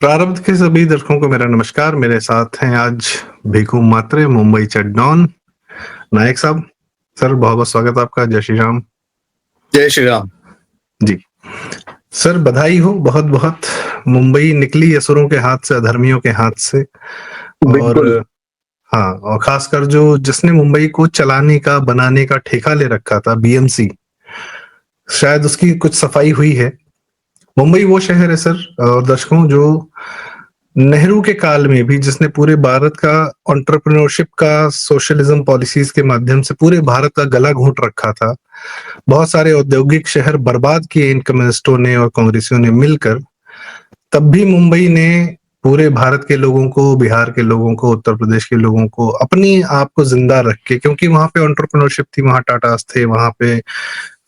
प्रारब्ध के सभी दर्शकों को मेरा नमस्कार। मेरे साथ हैं आज भिखू मात्रे, मुंबई चड्डॉन नायक साहब। सर बहुत-बहुत स्वागत है आपका। जय श्री राम। जय श्री राम। जी। सर बधाई हो बहुत-बहुत। मुंबई निकली असुरों के हाथ से, अधर्मियों के हाथ से। बिल्कुल। और हाँ, और खासकर जो जिसने मुंबई को चलाने का, बनाने का ठेका ले रखा था, बीएमसी, शायद उसकी कुछ सफाई हुई है। मुंबई वो शहर है सर और दर्शकों, जो नेहरू के काल में भी जिसने पूरे भारत का एंटरप्रेन्योरशिप का, सोशलिज्म पॉलिसीज के माध्यम से पूरे भारत का गला घोंट रखा था। बहुत सारे औद्योगिक शहर बर्बाद किए इन कम्युनिस्टों ने और कांग्रेसियों ने मिलकर। तब भी मुंबई ने पूरे भारत के लोगों को, बिहार के लोगों को, उत्तर प्रदेश के लोगों को अपनी आप को जिंदा रख के, क्योंकि वहां पे एंटरप्रेन्योरशिप थी, वहां टाटास थे, वहां पे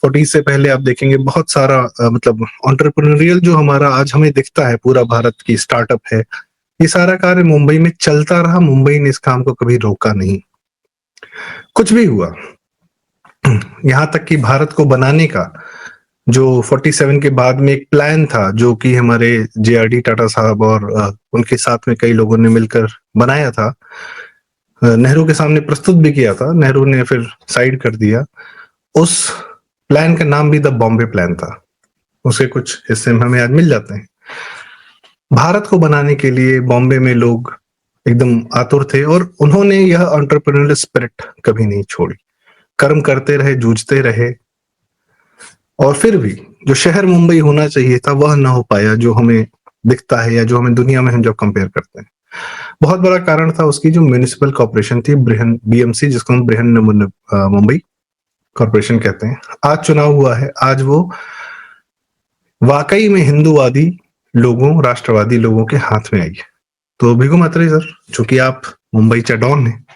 40 से पहले आप देखेंगे बहुत सारा मतलब एंटरप्रेन्योरियल जो हमारा आज हमें दिखता है, पूरा भारत की स्टार्टअप है, ये सारा कार्य मुंबई में चलता रहा। मुंबई ने इस काम को कभी रोका नहीं। कुछ भी हुआ, यहां तक कि भारत को बनाने का जो 47 के बाद में एक प्लान था, जो कि हमारे जेआरडी टाटा साहब और उनके साथ में कई लोगों ने मिलकर बनाया था, नेहरू के सामने प्रस्तुत भी किया था। नेहरू ने फिर साइड कर दिया। उस प्लान का नाम भी द बॉम्बे प्लान था। उसके कुछ हिस्से में हमें आज मिल जाते हैं। भारत को बनाने के लिए बॉम्बे में लोग एकदम आतुर थे और उन्होंने यह एंटरप्रेन्योरियल स्पिरिट कभी नहीं छोड़ी। कर्म करते रहे, जूझते रहे, और फिर भी जो शहर मुंबई होना चाहिए था वह ना हो पाया, जो हमें दिखता है या जो हमें दुनिया में हम जब कंपेयर करते हैं। बहुत बड़ा कारण था उसकी जो म्युनिसिपल कॉर्पोरेशन थी, बीएमसी, जिसको हम बृहन मुंबई कॉर्पोरेशन कहते हैं। आज चुनाव हुआ है, आज वो वाकई में हिंदूवादी लोगों, राष्ट्रवादी लोगों के हाथ में आई है। तो भिखू मात्रे सर, चूंकि आप मुंबई चडॉन हैं,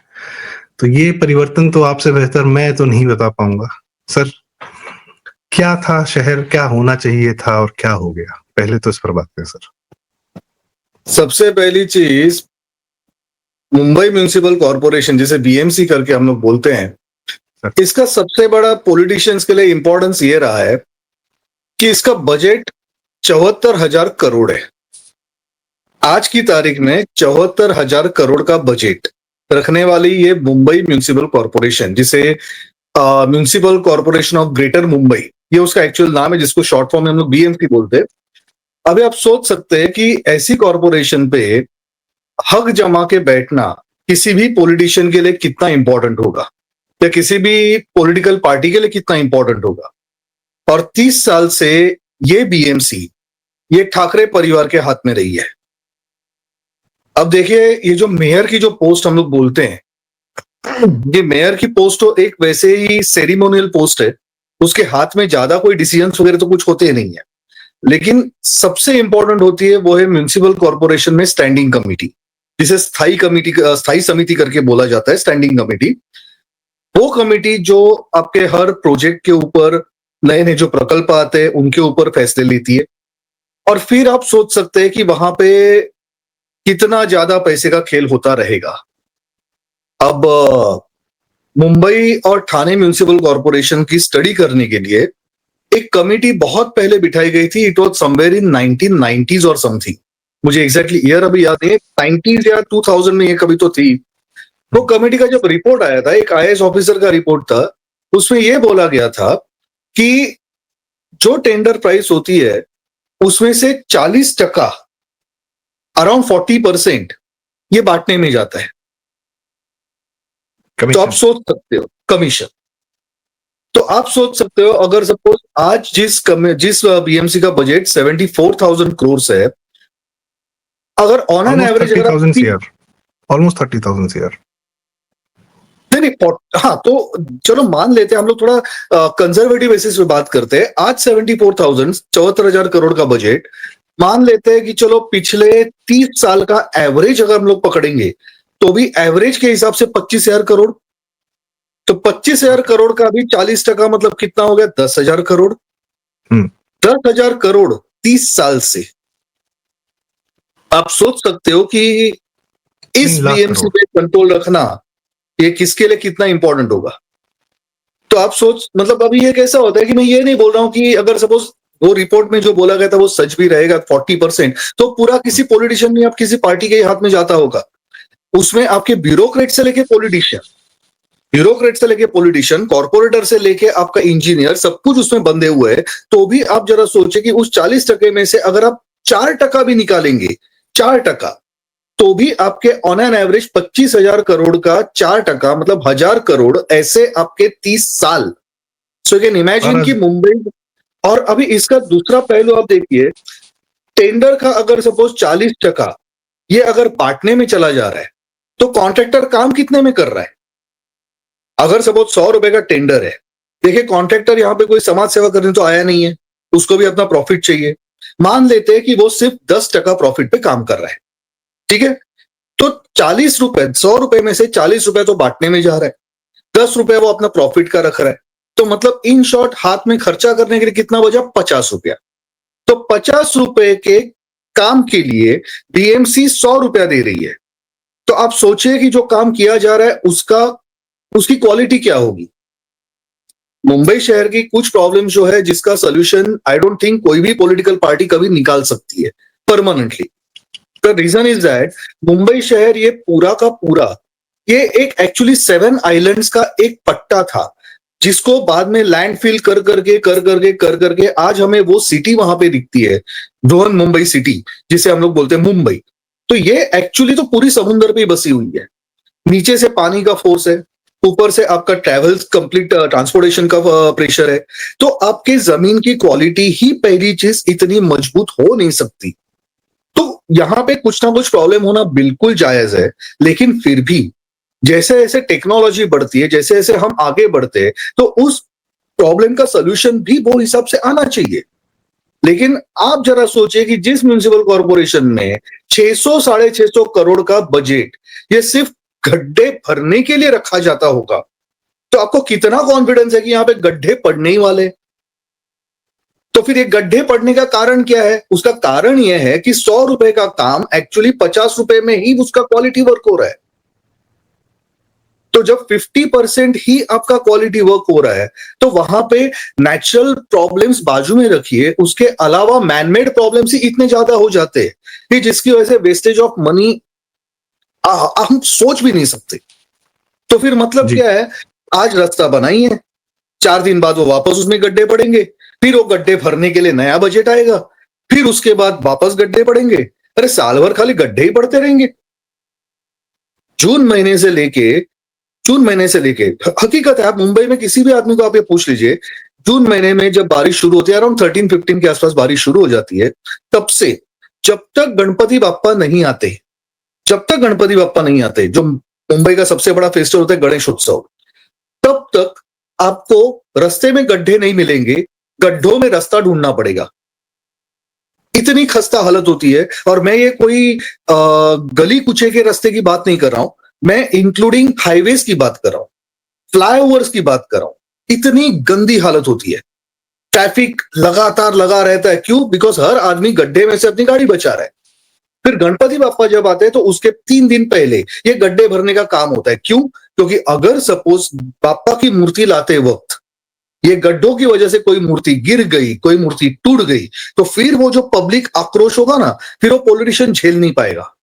तो ये परिवर्तन तो आपसे बेहतर मैं तो नहीं बता पाऊंगा। सर क्या था शहर, क्या होना चाहिए था और क्या हो गया, पहले तो इस पर बात करें सर। सबसे पहली चीज, मुंबई म्युनिसिपल कॉर्पोरेशन जिसे बीएमसी करके हम लोग बोलते हैं, इसका सबसे बड़ा पॉलिटिशियंस के लिए इंपॉर्टेंस ये रहा है कि इसका बजट 74,000 करोड़ है। आज की तारीख में 74,000 करोड़ का बजट रखने वाली ये मुंबई म्युनिसिपल कॉर्पोरेशन, जिसे municipal corporation of greater Mumbai, ये उसका एक्चुअल नाम है, जिसको शॉर्ट फॉर्म में हम लोग बीएमसी बोलते हैं। अभी आप सोच सकते हैं कि ऐसी कॉर्पोरेशन पे हक जमा के बैठना किसी भी पॉलिटिशियन के लिए कितना इंपॉर्टेंट होगा, या किसी भी पॉलिटिकल पार्टी के लिए कितना इंपॉर्टेंट होगा। और 30 साल से ये बीएमसी, ये ठाकरे परिवार के हाथ में रही है। अब देखिए, ये जो मेयर की जो पोस्ट हम लोग बोलते हैं, ये मेयर की पोस्ट तो एक वैसे ही सेरिमोनियल पोस्ट है, उसके हाथ में ज्यादा कोई डिसीजंस वगैरह तो कुछ होते नहीं है। लेकिन सबसे इंपॉर्टेंट होती है वो है म्युनिसिपल कॉर्पोरेशन में स्टैंडिंग कमिटी, जिसे स्थायी समिति करके बोला जाता है, स्टैंडिंग कमिटी। वो कमिटी जो आपके हर प्रोजेक्ट के ऊपर, नए नए जो प्रकल्प आते हैं उनके ऊपर फैसले लेती है। और फिर आप सोच सकते हैं कि वहां पे कितना ज्यादा पैसे का खेल होता रहेगा। अब मुंबई और ठाणे म्युनिसिपल कॉर्पोरेशन की स्टडी करने के लिए एक कमिटी बहुत पहले बिठाई गई थी। It was somewhere in 1990s और समथिंग, मुझे एग्जैक्टली ईयर अभी याद नहीं, 90s या 2000 में ये कभी तो थी। वो कमेटी का जब रिपोर्ट आया था, एक आईएएस ऑफिसर का रिपोर्ट था, उसमें यह बोला गया था कि जो टेंडर प्राइस होती है उसमें से 40%, अराउंड 40% ये बांटने में जाता है। तो आप सोच सकते हो, कमीशन। तो आप सोच सकते हो, अगर सपोज आज जिस बीएमसी का बजट 74,000 करोड़ है, अगर on an average almost 30,000 CR, नहीं, हाँ, तो चलो मान लेते हैं, हम लोग थोड़ा कंजर्वेटिव बेसिस पे बात करते हैं। आज 74,000 करोड़ का बजट, मान लेते हैं कि चलो पिछले 30 साल का एवरेज अगर हम लोग पकड़ेंगे तो भी एवरेज के हिसाब से 25,000 करोड़। तो 25,000 करोड़ का भी 40% मतलब कितना हो गया? 10,000 करोड़। 10,000 करोड़ 30 साल से। आप सोच सकते हो कि इस बीएमसी पे कंट्रोल रखना ये किसके लिए कितना इंपॉर्टेंट होगा। तो आप सोच, मतलब अभी ये कैसा होता है कि मैं ये नहीं बोल रहा हूं कि अगर सपोज वो रिपोर्ट में जो बोला गया था वो सच भी रहेगा 40%, तो पूरा किसी पॉलिटिशियन नहीं, आप किसी पार्टी के हाथ में जाता होगा। उसमें आपके ब्यूरोक्रेट से लेके पॉलिटिशियन, कॉर्पोरेटर से लेके आपका इंजीनियर, सब कुछ उसमें बंधे हुए हैं। तो भी आप जरा सोचे कि उस 40% में से अगर आप 4% भी निकालेंगे, 4%, तो भी आपके ऑन एन एवरेज 25,000 करोड़ का 4% मतलब 1,000 करोड़, ऐसे आपके 30 साल। सो कैन इमेजिन कि मुंबई। और अभी इसका दूसरा पहलू आप देखिए, टेंडर का अगर सपोज 40% ये अगर बांटने में चला जा रहा है, तो कॉन्ट्रैक्टर काम कितने में कर रहा है? अगर सपोज 100 रुपए का टेंडर है, देखिए कॉन्ट्रैक्टर यहां पे कोई समाज सेवा करने तो आया नहीं है, उसको भी अपना प्रॉफिट चाहिए। मान लेते हैं कि वो सिर्फ 10% प्रॉफिट पे काम कर रहा है, ठीक है? तो 40 रुपए, 100 रुपए में से 40 रुपए तो बांटने में जा रहा है, 10 रुपए वो अपना प्रॉफिट का रख रहा है। तो मतलब इन शॉर्ट हाथ में खर्चा करने के लिए कितना बचा? 50 रुपया। तो 50 रुपए के काम के लिए बीएमसी 100 रुपया दे रही है। तो आप सोचिए कि जो काम किया जा रहा है उसकी क्वालिटी क्या होगी। मुंबई शहर की कुछ प्रॉब्लम जो है, जिसका सोल्यूशन आई डोंट थिंक कोई भी पॉलिटिकल पार्टी कभी निकाल सकती है permanently. The reason is that Mumbai शहर ये पूरा का पूरा ये एक एक्चुअली 7 आइलैंड्स का एक पट्टा था, जिसको बाद में लैंडफिल कर करके आज हमें वो सिटी वहां पे दिखती है, बृहन मुंबई सिटी, जिसे हम लोग बोलते हैं मुंबई। तो ये एक्चुअली तो पूरी समुद्र पे ही बसी हुई है। नीचे से पानी का फोर्स है, ऊपर से आपका ट्रैवल कंप्लीट ट्रांसपोर्टेशन का प्रेशर है। तो आपके जमीन की क्वालिटी ही पहली चीज इतनी मजबूत हो नहीं सकती। तो यहां पे कुछ ना कुछ प्रॉब्लम होना बिल्कुल जायज है, लेकिन फिर भी जैसे जैसे टेक्नोलॉजी बढ़ती है, जैसे जैसे हम आगे बढ़ते हैं, तो उस प्रॉब्लम का सोल्यूशन भी वो हिसाब से आना चाहिए। लेकिन आप जरा सोचिए कि जिस म्युनिसिपल कॉर्पोरेशन में 600-650 करोड़ का बजट ये सिर्फ गड्ढे भरने के लिए रखा जाता होगा, तो आपको कितना कॉन्फिडेंस है कि यहां पे गड्ढे पड़ने ही वाले। तो फिर ये गड्ढे पड़ने का कारण क्या है? उसका कारण यह है कि 100 रुपए का काम एक्चुअली 50 रुपए में ही उसका क्वालिटी वर्क हो रहा है। तो जब 50% ही आपका क्वालिटी वर्क हो रहा है, तो वहां पे नेचुरल प्रॉब्लम्स बाजू में रखिए, उसके अलावा मैनमेड प्रॉब्लम्स ही इतने ज्यादा हो जाते हैं कि जिसकी वजह से वेस्टेज ऑफ मनी हम सोच भी नहीं सकते। तो फिर मतलब क्या है? आज रास्ता बनाई है, 4 दिन बाद वो वापस उसमें गड्ढे पड़ेंगे, फिर वो गड्ढे भरने के लिए नया बजट आएगा, फिर उसके बाद वापस गड्ढे पड़ेंगे। अरे साल भर खाली गड्ढे ही पड़ते रहेंगे। जून महीने से लेके हकीकत है, आप मुंबई में किसी भी आदमी को आप ये पूछ लीजिए, जून महीने में जब बारिश शुरू होती है, अराउंड 13-15 के आसपास बारिश शुरू हो जाती है, तब से जब तक गणपति बाप्पा नहीं आते, जो मुंबई का सबसे बड़ा फेस्टिवल होता है गणेश उत्सव, तब तक आपको रास्ते में गड्ढे नहीं मिलेंगे, गड्ढों में रास्ता ढूंढना पड़ेगा। इतनी खस्ता हालत होती है। और मैं ये कोई गली कुचे के रास्ते की बात नहीं कर रहा हूं, मैं इंक्लूडिंग हाईवेज की बात कर रहा हूं, फ्लाईओवर्स की बात कर रहा हूं। इतनी गंदी हालत होती है, ट्रैफिक लगातार लगा रहता है। क्यों? बिकॉज हर आदमी गड्ढे में से अपनी गाड़ी बचा रहा है। फिर गणपति बाप्पा जब आते हैं तो उसके 3 दिन पहले ये गड्ढे भरने का काम होता है। क्यों? क्योंकि अगर सपोज बाप्पा की मूर्ति लाते वक्त ये गड्ढों की वजह से कोई मूर्ति गिर गई, कोई मूर्ति टूट गई, तो फिर वो जो पब्लिक आक्रोश होगा ना, फिर वो पॉलिटिशियन झेल नहीं पाएगा।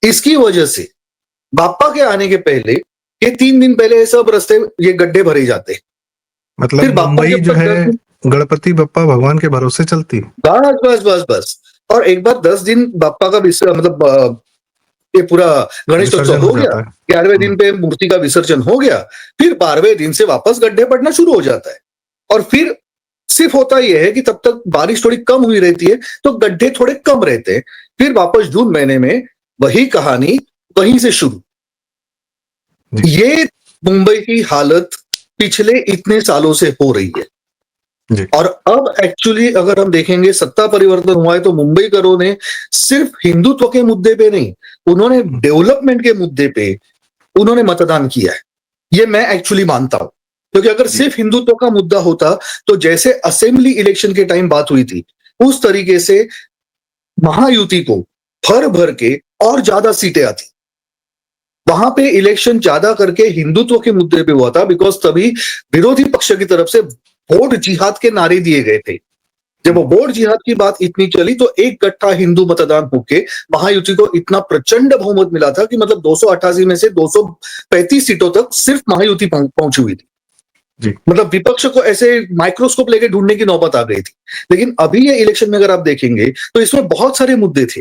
इसकी वजह से बाप्पा के आने के पहले ये 3 दिन पहले सब रास्ते ये गड्ढे भरे जाते। मतलब मुंबई जो है गणपति बप्पा भगवान के भरोसे चलती। बस। और एक बार 10 दिन बाप्पा का मतलब ये पूरा गणेश उत्सव हो गया, 11वें दिन पे मूर्ति का विसर्जन हो गया, फिर 12वें दिन से वापस गड्ढे पड़ना शुरू हो जाता है। और फिर सिर्फ होता यह है कि तब तक बारिश थोड़ी कम हुई रहती है, तो गड्ढे थोड़े कम रहते हैं। फिर वापस जून महीने में वही कहानी वहीं से शुरू। ये मुंबई की हालत पिछले इतने सालों से हो रही है। और अब एक्चुअली अगर हम देखेंगे सत्ता परिवर्तन हुआ है, तो मुंबईकरों ने सिर्फ हिंदुत्व के मुद्दे पे नहीं, उन्होंने डेवलपमेंट के मुद्दे पे उन्होंने मतदान किया है। ये मैं एक्चुअली मानता हूं, क्योंकि अगर सिर्फ हिंदुत्व का मुद्दा होता तो जैसे असेंबली इलेक्शन के टाइम बात हुई थी, उस तरीके से महायुति को भर भर के और ज्यादा सीटें आती। वहां पे इलेक्शन ज्यादा करके हिंदुत्व के मुद्दे पे हुआ था, बिकॉज तभी विरोधी पक्ष की तरफ से वोट जिहाद के नारे दिए गए थे। जब वो वोट जिहाद की बात इतनी चली तो एक गट्ठा हिंदू मतदान होके महायुति को इतना प्रचंड बहुमत मिला था कि मतलब 288 में से 235 सीटों तक सिर्फ महायुति पहुंची हुई थी जी। मतलब विपक्ष को ऐसे माइक्रोस्कोप लेके ढूंढने की नौबत आ गई थी। लेकिन अभी ये इलेक्शन में अगर आप देखेंगे तो इसमें बहुत सारे मुद्दे थे,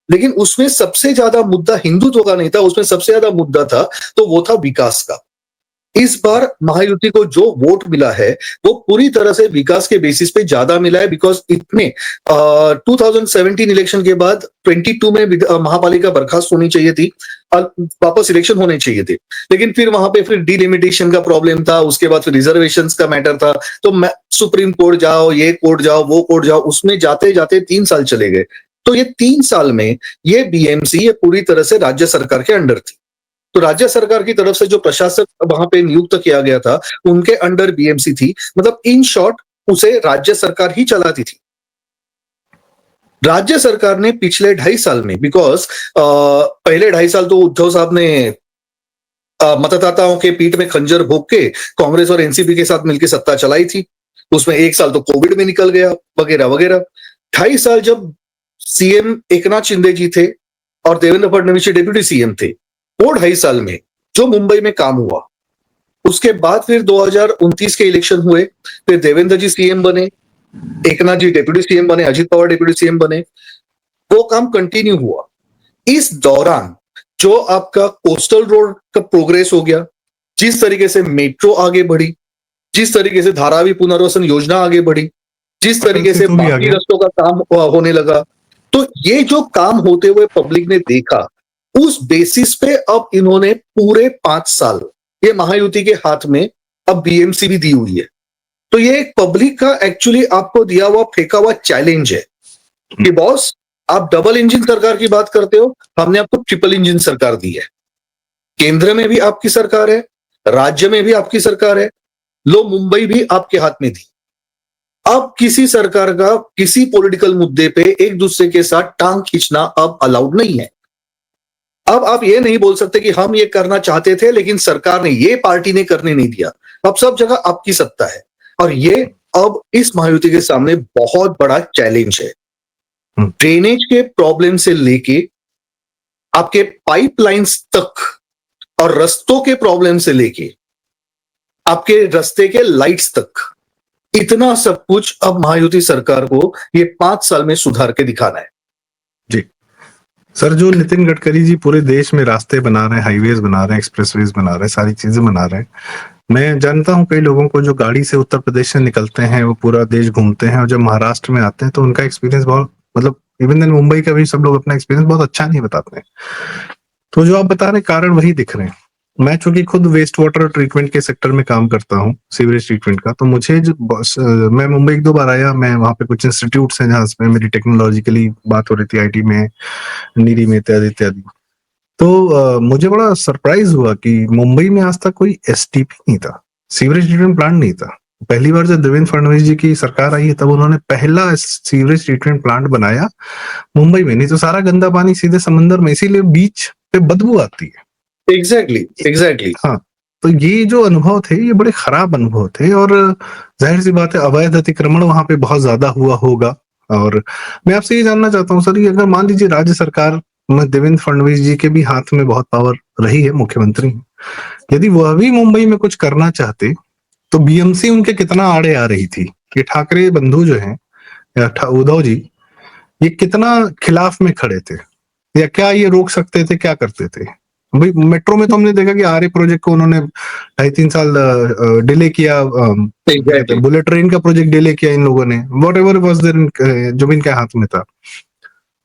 लेकिन उसमें सबसे ज्यादा मुद्दा हिंदुत्व का नहीं था, उसमें सबसे ज्यादा मुद्दा था तो वो था विकास का। इस बार महायुति को जो वोट मिला है वो पूरी तरह से विकास के बेसिस पे ज्यादा मिला है, बिकॉज इतने 2017 इलेक्शन के बाद 22 में महापालिका बर्खास्त होनी चाहिए थी और वापस इलेक्शन होने चाहिए थे, लेकिन फिर वहां पे फिर डिलिमिटेशन का प्रॉब्लम था, उसके बाद फिर रिजर्वेशंस का मैटर था, तो सुप्रीम कोर्ट जाओ, ये कोर्ट जाओ, वो कोर्ट जाओ, उसमें जाते जाते 3 साल चले गए। तो ये 3 साल में ये बीएमसी ये पूरी तरह से राज्य सरकार के अंडर थी। तो राज्य सरकार की तरफ से जो प्रशासक वहां पे नियुक्त किया गया था उनके अंडर बीएमसी थी, मतलब इन शॉर्ट उसे राज्य सरकार ही चलाती थी। राज्य सरकार ने पिछले 2.5 साल में, बिकॉज पहले 2.5 साल तो उद्धव साहब ने मतदाताओं के पीठ में खंजर भोग के कांग्रेस और एनसीपी के साथ मिलकर सत्ता चलाई थी, उसमें 1 साल तो कोविड में निकल गया वगैरह वगैरह। 2.5 साल जब सीएम एकनाथ शिंदे जी थे और देवेंद्र फडणवीस जी डेप्यूटी सीएम थे, वो 2.5 साल में जो मुंबई में काम हुआ, उसके बाद फिर 2029 के इलेक्शन हुए, फिर देवेंद्र जी सीएम बने, एकनाथ जी डेप्यूटी सीएम बने, अजित पवार डेप्यूटी सीएम बने, वो काम कंटिन्यू हुआ। इस दौरान जो आपका कोस्टल रोड का प्रोग्रेस हो गया, जिस तरीके से मेट्रो आगे बढ़ी, जिस तरीके से धारावी पुनर्वसन योजना आगे बढ़ी, जिस तरीके से बाकी रस्तों का काम होने लगा, तो ये जो काम होते हुए पब्लिक ने देखा, उस बेसिस पे अब इन्होंने पूरे 5 साल ये महायुति के हाथ में अब बीएमसी भी दी हुई है। तो ये एक पब्लिक का एक्चुअली आपको दिया हुआ फेंका हुआ चैलेंज है कि बॉस आप डबल इंजन सरकार की बात करते हो, हमने आपको ट्रिपल इंजन सरकार दी है। केंद्र में भी आपकी सरकार है, राज्य में भी आपकी सरकार है, लो मुंबई भी आपके हाथ में थी। अब किसी सरकार का किसी पॉलिटिकल मुद्दे पे एक दूसरे के साथ टांग खींचना अब अलाउड नहीं है। अब आप ये नहीं बोल सकते कि हम ये करना चाहते थे लेकिन सरकार ने, ये पार्टी ने करने नहीं दिया। अब सब जगह आपकी सत्ता है और ये अब इस महायुति के सामने बहुत बड़ा चैलेंज है। ड्रेनेज के प्रॉब्लम से लेके आपके पाइपलाइंस तक और रस्तों के प्रॉब्लम से लेके आपके रास्ते के लाइट्स तक, इतना सब कुछ अब महायुति सरकार को ये 5 साल में सुधार के दिखाना है। जी सर, जो नितिन गडकरी जी पूरे देश में रास्ते बना रहे हैं, हाईवेज बना रहे हैं, एक्सप्रेसवेज बना रहे हैं, सारी चीजें बना रहे हैं। मैं जानता हूं कई लोगों को जो गाड़ी से उत्तर प्रदेश से निकलते हैं, वो पूरा देश घूमते हैं और जब महाराष्ट्र में आते हैं तो उनका एक्सपीरियंस बहुत, मतलब इवन देन मुंबई का भी सब लोग अपना एक्सपीरियंस बहुत अच्छा नहीं बताते हैं। तो जो आप बता रहे कारण वही दिख रहे हैं। मैं चूंकि खुद वेस्ट वाटर ट्रीटमेंट के सेक्टर में काम करता हूँ, सीवरेज ट्रीटमेंट का, तो मुझे मैं मुंबई 1-2 बार आया। मैं वहाँ पे कुछ इंस्टीट्यूट्स हैं जहाँ पे मेरी टेक्नोलॉजिकली बात हो रही थी, आईटी में, नीरी में, इत्यादि इत्यादि। तो मुझे बड़ा सरप्राइज हुआ कि मुंबई में आज तक कोई एसटीपी नहीं था, सीवरेज ट्रीटमेंट प्लांट नहीं था। पहली बार जब देवेंद्र फडणवीस जी की सरकार आई है तब उन्होंने पहला सीवरेज ट्रीटमेंट प्लांट बनाया मुंबई में। नहीं तो सारा गंदा पानी सीधे समंदर में, इसीलिए बीच पे बदबू आती है। एग्जैक्टली। हाँ, तो ये जो अनुभव थे ये बड़े खराब अनुभव थे और जाहिर सी बात है अवैध अतिक्रमण वहां पे बहुत ज्यादा हुआ होगा। और मैं आपसे ये जानना चाहता हूँ सर, ये अगर मान लीजिए राज्य सरकार में देवेंद्र फडणवीस जी के भी हाथ में बहुत पावर रही है, मुख्यमंत्री, यदि वह भी मुंबई में कुछ करना चाहते तो बीएमसी उनके कितना आड़े आ रही थी? ये ठाकरे बंधु जो हैं, उद्धव जी, ये कितना खिलाफ में खड़े थे, या क्या ये रोक सकते थे, क्या करते थे? भाई मेट्रो में तो हमने देखा कि आर्य प्रोजेक्ट को उन्होंने 2.5-3 साल डिले किया, बुलेट ट्रेन का प्रोजेक्ट डिले किया इन लोगों ने, वॉट एवर वॉज देयर, जो भी इनके हाथ में था।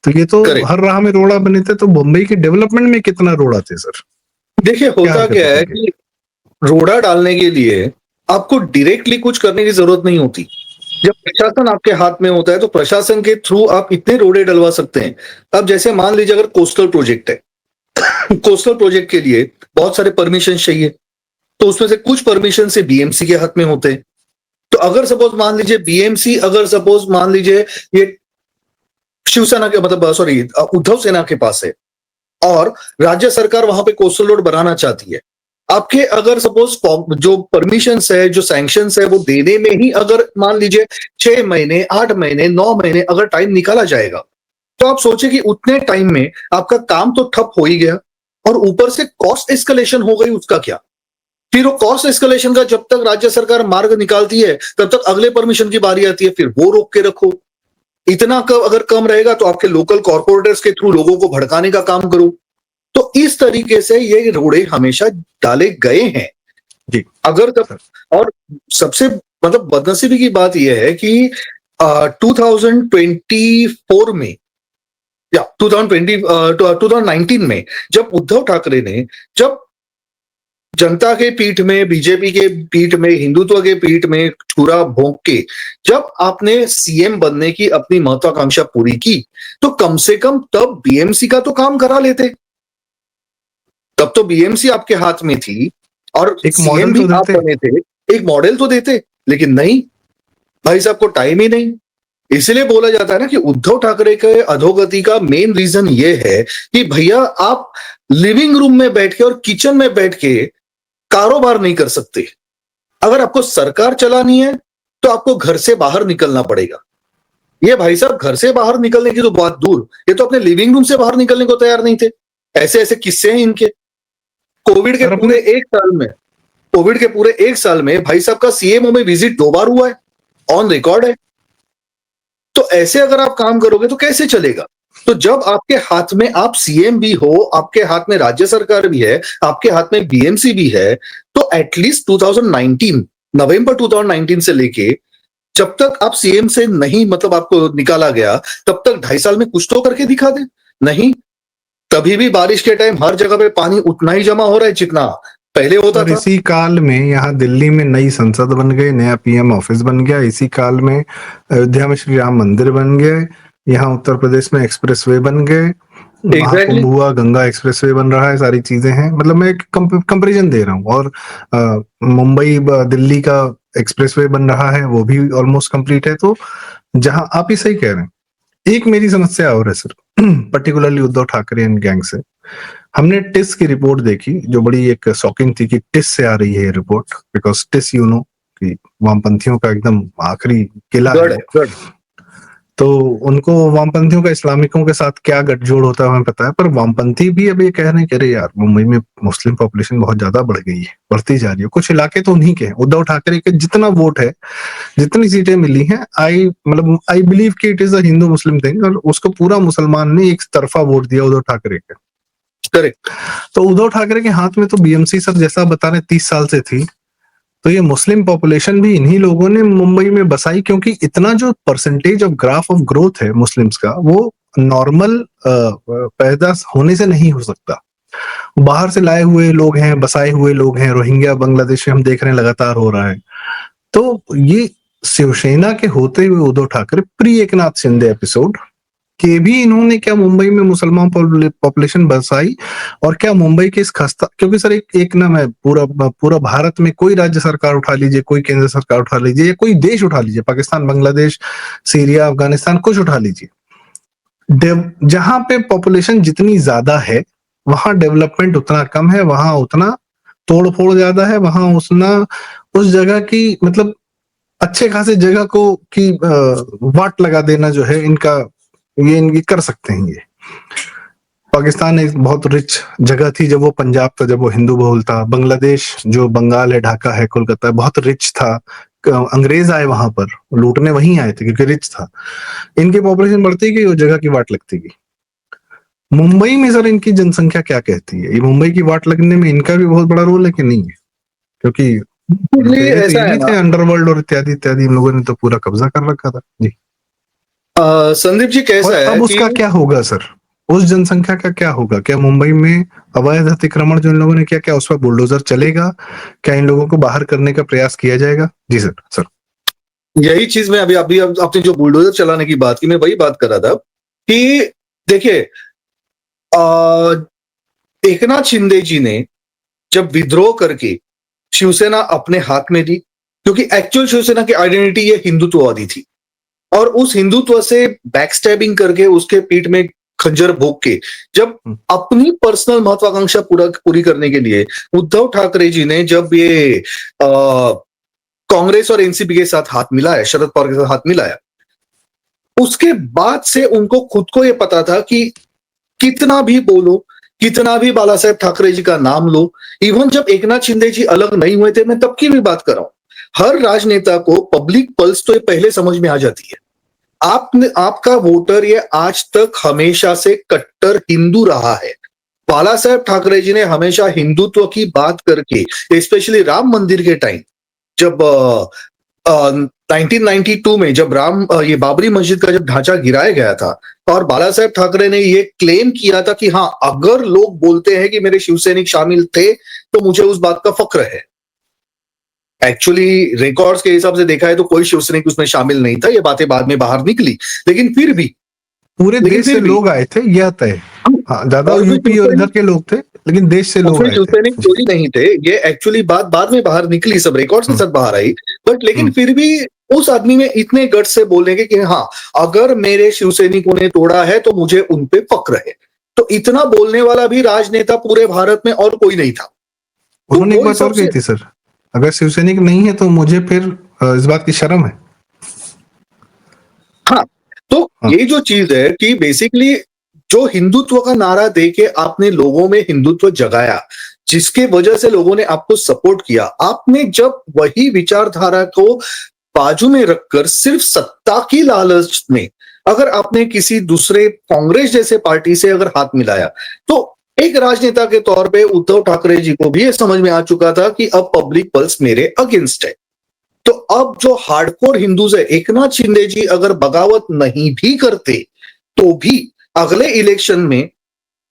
तो ये तो हर राह में रोड़ा बने थे, तो मुंबई के डेवलपमेंट में कितना रोड़ा थे सर? देखिए होता क्या है कि रोड़ा डालने के लिए आपको डायरेक्टली कुछ करने की जरूरत नहीं होती। जब प्रशासन आपके हाथ में होता है तो प्रशासन के थ्रू आप इतने रोड़े डलवा सकते हैं। अब जैसे मान लीजिए अगर कोस्टल प्रोजेक्ट है, कोस्टल प्रोजेक्ट के लिए बहुत सारे परमिशन चाहिए, तो उसमें से कुछ परमिशन से बीएमसी के हाथ में होते हैं। तो अगर सपोज मान लीजिए बीएमसी, अगर सपोज मान लीजिए ये शिवसेना के, मतलब सॉरी, उद्धव सेना के पास है और राज्य सरकार वहां पे कोस्टल रोड बनाना चाहती है, आपके अगर सपोज जो परमिशंस है, जो सैंक्शंस है, वो देने में ही अगर मान लीजिए 6 महीने, 8 महीने, 9 महीने अगर टाइम निकाला जाएगा, तो आप सोचिए कि उतने टाइम में आपका काम तो ठप हो ही गया और ऊपर से कॉस्ट एस्केलेशन हो गई, उसका क्या? फिर वो कॉस्ट एस्केलेशन का जब तक राज्य सरकार मार्ग निकालती है, तब तक अगले परमिशन की बारी आती है, फिर वो रोक के रखो। इतना अगर कम रहेगा तो आपके लोकल कॉर्पोरेटर्स के थ्रू लोगों को भड़काने का काम करो। तो इस तरीके से ये रोड़े हमेशा डाले गए हैं। जी अगर तब और सबसे मतलब बदनसीबी की बात यह है कि 2024 में या 2019 में जब उद्धव ठाकरे ने जब जनता के पीठ में, बीजेपी के पीठ में, हिंदुत्व के पीठ में छुरा भोंक के जब आपने सीएम बनने की अपनी महत्वाकांक्षा पूरी की, तो कम से कम तब बीएमसी का तो काम करा लेते। तब तो बीएमसी आपके हाथ में थी और एक सीएम मॉडल भी तो आप देते। बने थे, एक मॉडल तो देते, लेकिन नहीं, भाई साहब को टाइम ही नहीं। इसलिए बोला जाता है ना कि उद्धव ठाकरे के अधोगति का मेन रीजन ये है कि भैया आप लिविंग रूम में बैठ के और किचन में बैठ के कारोबार नहीं कर सकते। अगर आपको सरकार चलानी है तो आपको घर से बाहर निकलना पड़ेगा। ये भाई साहब घर से बाहर निकलने की तो बात दूर, ये तो अपने लिविंग रूम से बाहर निकलने को तैयार नहीं थे। ऐसे ऐसे किस्से हैं इनके। कोविड के सर पूरे एक साल में कोविड के पूरे एक साल में भाई साहब का सीएमओ में विजिट 2 बार हुआ है, ऑन रिकॉर्ड है। तो ऐसे अगर आप काम करोगे तो कैसे चलेगा? तो जब आपके हाथ में आप सीएम भी हो, आपके हाथ में राज्य सरकार भी है, आपके हाथ में बीएमसी भी है, तो एटलीस्ट 2019 नवंबर 2019 से लेके जब तक आप सीएम से नहीं मतलब आपको निकाला गया, तब तक 2.5 साल में कुछ तो करके दिखा दे। नहीं, तभी भी बारिश के टाइम हर जगह पे पानी उतना ही जमा हो रहा है जितना पहले होता और था। इसी काल में यहाँ दिल्ली में नई संसद बन गई, नया पीएम ऑफिस बन गया। इसी काल में अयोध्या में श्री राम मंदिर बन गए, यहाँ उत्तर प्रदेश में एक्सप्रेसवे बन गए, एग्जैक्टली। महाकुंभ हुआ, गंगा एक्सप्रेसवे बन रहा है, सारी चीजें हैं। मतलब मैं एक कंपैरिजन दे रहा हूँ। और मुंबई दिल्ली का एक्सप्रेसवे बन रहा है, वो भी ऑलमोस्ट कंप्लीट है। तो जहां आप ही सही कह रहे हैं, एक मेरी समस्या और है sir, particularly Uddhav Thackeray and gang से। हमने टिस की रिपोर्ट देखी जो बड़ी एक शॉकिंग थी कि टिस से आ रही है ये रिपोर्ट, बिकॉज टिस कि वामपंथियों का एकदम आखिरी किला है वो। गढ़। तो उनको वामपंथियों का इस्लामिकों के साथ क्या गठजोड़ होता है हमें पता है, पर वामपंथी भी अब ये कह रहे हैं कि अरे यार मुंबई में मुस्लिम पॉपुलेशन बहुत ज्यादा बढ़ गई है, बढ़ती जा रही है। कुछ इलाके तो उन्हीं के हैं। उद्धव ठाकरे के जितना वोट है, जितनी सीटें मिली हैं, आई बिलीव कि it is a Hindu Muslim thing, और उसको पूरा मुसलमान ने एक तरफा वोट दिया उद्धव ठाकरे के। करेक्ट। तो उद्धव ठाकरे के हाथ में तो बीएमसी सर जैसा बता रहे 30 साल से थी। तो ये मुस्लिम पॉपुलेशन भी इन्हीं लोगों ने मुंबई में बसाई, क्योंकि इतना जो percentage of graph of growth है मुस्लिम्स का, वो नॉर्मल पैदा होने से नहीं हो सकता। बाहर से लाए हुए लोग हैं, बसाए हुए लोग हैं, रोहिंग्या बांग्लादेश हम देख रहे हैं लगातार हो रहा है। तो ये शिवसेना के होते हुए उद्धव ठाकरे प्री एकनाथ शिंदे एपिसोड के भी इन्होंने क्या मुंबई में मुसलमान पॉपुलेशन बसाई, और क्या मुंबई के इस खस्ता, क्योंकि सर एक ना, मैं पूरा भारत में कोई राज्य सरकार उठा लीजिए, कोई केंद्र सरकार उठा लीजिए, या कोई देश उठा लीजिए, पाकिस्तान, बांग्लादेश, सीरिया, अफगानिस्तान, कुछ उठा लीजिए, जहां पे पॉपुलेशन जितनी ज्यादा है वहां डेवलपमेंट उतना कम है, वहां उतना तोड़ फोड़ ज्यादा है, वहां उस जगह की मतलब अच्छे खासे जगह को की वाट लगा देना जो है इनका, ये इनकी कर सकते हैं ये। पाकिस्तान एक बहुत रिच जगह थी जब वो पंजाब था, जब वो हिंदू बहुल था। बांग्लादेश जो बंगाल है, ढाका है, कोलकाता है, बहुत रिच था। अंग्रेज आए वहां पर, लूटने वहीं आए थे क्योंकि रिच था। इनकी पॉपुलेशन बढ़ती गई, वो जगह की वाट लगती गई। मुंबई में सर इनकी जनसंख्या क्या कहती है? ये मुंबई की वाट लगने में इनका भी बहुत बड़ा रोल है कि नहीं है? क्योंकि लुटेरे तो ऐसा ये है भी ना थे, अंडरवर्ल्ड और इत्यादि इत्यादि, इन लोगों ने तो पूरा कब्जा कर रखा था जी। संदीप जी, और कैसा है अब उसका कि क्या होगा सर? उस जनसंख्या का क्या होगा? क्या मुंबई में अवैध अतिक्रमण जो इन लोगों ने किया, क्या उस पर बुलडोजर चलेगा? क्या इन लोगों को बाहर करने का प्रयास किया जाएगा? जी सर। सर यही चीज मैं अभी आपने जो बुलडोजर चलाने की बात की, मैं वही बात कर रहा था कि देखिए, एकनाथ शिंदे जी ने जब विद्रोह करके शिवसेना अपने हाथ में ली, क्योंकि एक्चुअल शिवसेना की आइडेंटिटी ये हिंदुत्ववादी थी, और उस हिंदुत्व से बैकस्टैबिंग करके उसके पीठ में खंजर भोग के, जब अपनी पर्सनल महत्वाकांक्षा पूरी करने के लिए उद्धव ठाकरे जी ने जब ये कांग्रेस और एनसीपी के साथ हाथ मिलाया, शरद पवार के साथ हाथ मिलाया, उसके बाद से उनको खुद को ये पता था कि कितना भी बोलो, कितना भी बाला साहेब ठाकरे जी का नाम लो, इवन जब एकनाथ शिंदे जी अलग नहीं हुए थे, मैं तब की भी बात कर रहा हूं, हर राजनेता को पब्लिक पल्स तो ये पहले समझ में आ जाती है। आपका वोटर ये आज तक हमेशा से कट्टर हिंदू रहा है। बाला साहेब ठाकरे जी ने हमेशा हिंदुत्व की बात करके, स्पेशली राम मंदिर के टाइम, जब 1992 में जब ये बाबरी मस्जिद का जब ढांचा गिराया गया था, और बाला साहेब ठाकरे ने ये क्लेम किया था कि हाँ, अगर लोग बोलते हैं कि मेरे शिवसैनिक शामिल थे तो मुझे उस बात का फक्र है। एक्चुअली रिकॉर्ड्स के हिसाब से देखा है तो कोई शिवसैनिक उसमें शामिल नहीं था, ये बातें बाद में बाहर निकली, लेकिन फिर भी पूरे देश से लोग आए थे, यह तय। हाँ, ज्यादा यूपी और इधर के लोग थे, लेकिन देश से लोग आए थे। शिवसैनिक कोई नहीं थे, ये एक्चुअली बात बाद में बाहर निकली, सब रिकॉर्ड्स के साथ बाहर आई, बट लेकिन फिर भी उस आदमी में इतने गट से बोलने के कि हाँ, अगर मेरे शिवसैनिकों ने तोड़ा है तो मुझे उन पे फक्र है। तो इतना बोलने वाला भी राजनेता पूरे भारत में और कोई नहीं था। उन्होंने एक बात और कही थी सर, अगर शिवसैनिक नहीं है तो मुझे फिर इस बात की शर्म है। हाँ, तो ये जो चीज है कि बेसिकली जो हिंदुत्व का नारा देके आपने लोगों में हिंदुत्व जगाया, जिसके वजह से लोगों ने आपको सपोर्ट किया, आपने जब वही विचारधारा को बाजू में रखकर सिर्फ सत्ता की लालच में अगर आपने किसी दूसरे कांग्रेस जैसे पार्टी से अगर हाथ मिलाया, तो एक राजनेता के तौर पे उद्धव ठाकरे जी को भी ये समझ में आ चुका था कि अब पब्लिक पल्स मेरे अगेंस्ट है। तो अब जो हार्डकोर हिंदूज है, एकनाथ शिंदे जी अगर बगावत नहीं भी करते तो भी अगले इलेक्शन में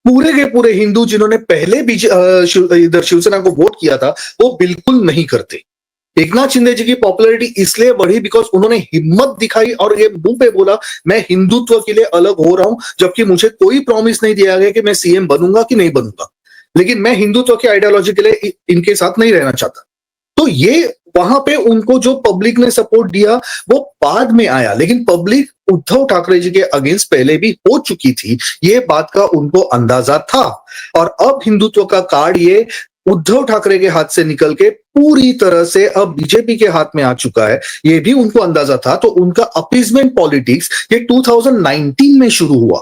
पूरे के पूरे हिंदू जिन्होंने पहले इधर शिवसेना को वोट किया था, वो बिल्कुल नहीं करते। एकनाथ शिंदे जी की पॉपुलैरिटी इसलिए बढ़ी बिकॉज उन्होंने हिम्मत दिखाई और ये मुंह पे बोला मैं हिंदुत्व के लिए अलग हो रहा हूं, जबकि मुझे कोई प्रॉमिस नहीं दिया गया कि मैं सीएम बनूंगा कि नहीं बनूंगा, लेकिन मैं हिंदुत्व की आइडियोलॉजी के लिए इनके साथ नहीं रहना चाहता। तो ये वहां पे उनको जो पब्लिक ने सपोर्ट दिया वो बाद में आया, लेकिन पब्लिक उद्धव ठाकरे जी के अगेंस्ट पहले भी हो चुकी थी, ये बात का उनको अंदाजा था। और अब हिंदुत्व का कार्ड ये उद्धव ठाकरे के हाथ से निकल के पूरी तरह से अब बीजेपी के हाथ में आ चुका है, ये भी उनको अंदाजा था। तो उनका अपीजमेंट पॉलिटिक्स ये 2019 में शुरू हुआ।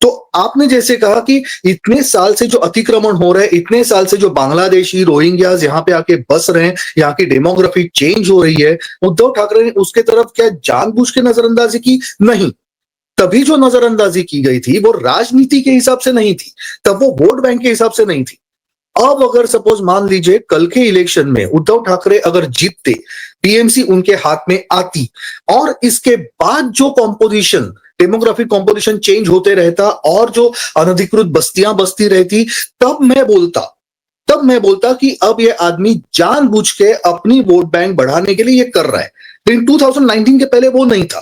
तो आपने जैसे कहा कि इतने साल से जो अतिक्रमण हो रहे हैं, इतने साल से जो बांग्लादेशी रोहिंग्यास यहाँ पे आके बस रहे हैं, यहाँ की डेमोग्राफी चेंज हो रही है, उद्धव ठाकरे ने उसके तरफ क्या जानबूझ के नजरअंदाजी की? नहीं। तभी जो नजरअंदाजी की गई थी वो राजनीति के हिसाब से नहीं थी, तब वो वोट बैंक के हिसाब से नहीं थी। अब अगर सपोज मान लीजिए कल के इलेक्शन में उद्धव ठाकरे अगर जीतते, टीएमसी उनके हाथ में आती, और इसके बाद जो कॉम्पोजिशन, डेमोग्राफिक कॉम्पोजिशन चेंज होते रहता और जो अनधिकृत बस्तियां बसती रहती, तब मैं बोलता कि अब ये आदमी जानबूझ के अपनी वोट बैंक बढ़ाने के लिए ये कर रहा है। लेकिन 2019 के पहले वो नहीं था।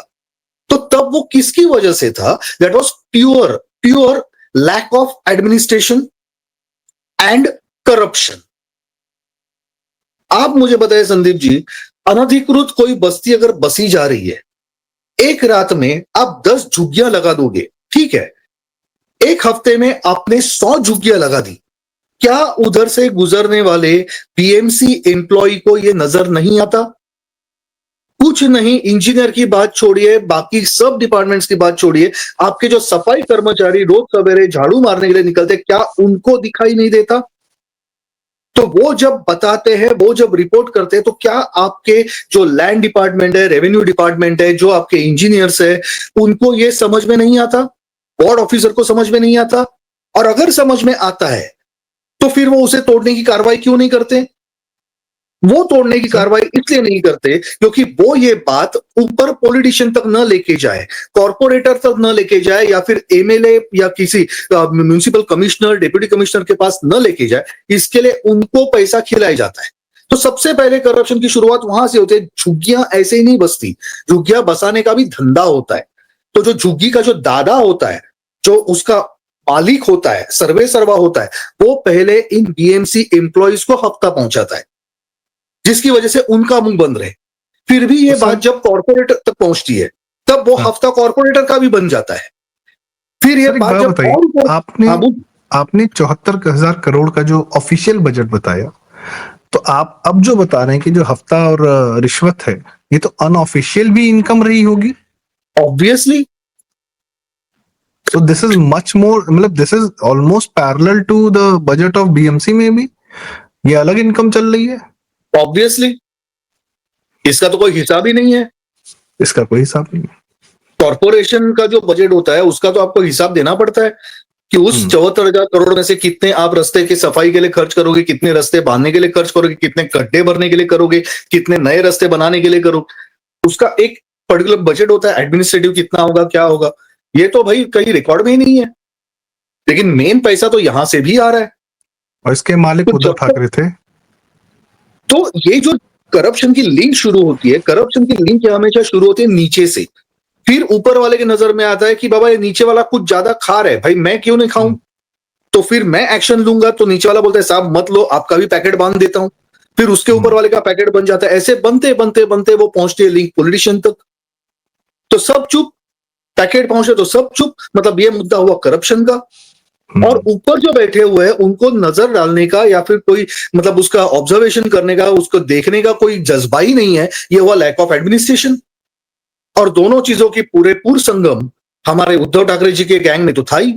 तो तब वो किसकी वजह से था? That was pure lack of administration and corruption. आप मुझे बताएं संदीप जी, अनधिकृत कोई बस्ती अगर बसी जा रही है, एक रात में आप 10 झुग्गियां लगा दोगे, ठीक है, एक हफ्ते में आपने 100 झुग्गियां लगा दी, क्या उधर से गुजरने वाले पीएमसी एम्प्लॉय को यह नजर नहीं आता? कुछ नहीं, इंजीनियर की बात छोड़िए, बाकी सब डिपार्टमेंट्स की बात छोड़िए, आपके जो सफाई कर्मचारी रोज सवेरे झाड़ू मारने के लिए निकलते, क्या उनको दिखाई नहीं देता? तो वो जब बताते हैं, वो जब रिपोर्ट करते हैं, तो क्या आपके जो लैंड डिपार्टमेंट है, रेवेन्यू डिपार्टमेंट है, जो आपके इंजीनियर्स है, उनको ये समझ में नहीं आता? वार्ड ऑफिसर को समझ में नहीं आता? और अगर समझ में आता है तो फिर वो उसे तोड़ने की कार्रवाई क्यों नहीं करते? वो तोड़ने की कार्रवाई इसलिए नहीं करते क्योंकि वो ये बात ऊपर पॉलिटिशियन तक न लेके जाए, कॉर्पोरेटर तक न लेके जाए, या फिर एमएलए या किसी म्युनिसिपल कमिश्नर, डिप्टी कमिश्नर के पास न लेके जाए। इसके लिए उनको पैसा खिलाया जाता है। तो सबसे पहले करप्शन की शुरुआत वहां से होती है। झुग्गियां ऐसे ही नहीं बसती, झुग्गियां बसाने का भी धंधा होता है। तो जो झुग्गी का जो दादा होता है, जो उसका मालिक होता है, सर्वे सर्वा होता है, वो पहले इन बीएमसी एम्प्लॉइज को हफ्ता पहुंचाता है, जिसकी वजह से उनका मुंह बंद रहे। फिर भी ये बात जब कॉर्पोरेटर तक पहुंचती है, तब वो हफ्ता कॉर्पोरेटर का भी बन जाता है। फिर ये सर एक बात बात जब बताइए, और ऊपर- आपने हाँ, आपने 74,000 करोड़ का जो ऑफिशियल बजट बताया, तो आप अब जो बता रहे हैं कि जो हफ्ता और रिश्वत है, ये तो अनऑफिशियल भी इनकम रही होगी। Obviously So this is much more, मतलब this is almost parallel to the budget of BMC में भी ये अलग इनकम चल रही है, ऑब्वियसली इसका तो कोई हिसाब ही नहीं है। इसका कोई हिसाब नहीं। कॉर्पोरेशन का जो बजट होता है उसका तो आपको हिसाब देना पड़ता है कि उस 74,000 करोड़ में से कितने आप रास्ते की सफाई के लिए खर्च करोगे, कितने रास्ते बांधने के लिए खर्च करोगे, कितने गड्ढे भरने के लिए करोगे, कितने नए रास्ते बनाने के लिए करोगे। उसका एक पर्टिकुलर बजट होता है, एडमिनिस्ट्रेटिव कितना होगा, क्या होगा, ये तो भाई कहीं रिकॉर्ड में ही नहीं है। लेकिन मेन पैसा तो यहां से भी आ रहा है। और इसके मालिक तो उद्धव जब तक ठाकरे थे। तो ये जो करप्शन की लिंक शुरू होती है, करप्शन की लिंक हमेशा शुरू होती है नीचे से, फिर ऊपर वाले की नजर में आता है कि बाबा ये नीचे वाला कुछ ज्यादा खा रहा है, भाई मैं क्यों नहीं खाऊं, तो फिर मैं एक्शन लूंगा। तो नीचे वाला बोलता है साहब मत लो, आपका भी पैकेट बांध देता हूं, फिर उसके ऊपर वाले का पैकेट बन जाता है। ऐसे बनते बनते बनते वो पहुंचती है लिंक पॉलिटिशियन तक, तो सब चुप, पैकेट पहुंचे तो सब चुप। मतलब ये मुद्दा हुआ करप्शन का। और ऊपर जो बैठे हुए हैं उनको नजर डालने का या फिर कोई मतलब उसका ऑब्जर्वेशन करने का, उसको देखने का कोई जज्बा ही नहीं है। ये हुआ लैक ऑफ एडमिनिस्ट्रेशन। और दोनों चीजों की पूरे संगम हमारे उद्धव ठाकरे जी के गैंग में तो था ही।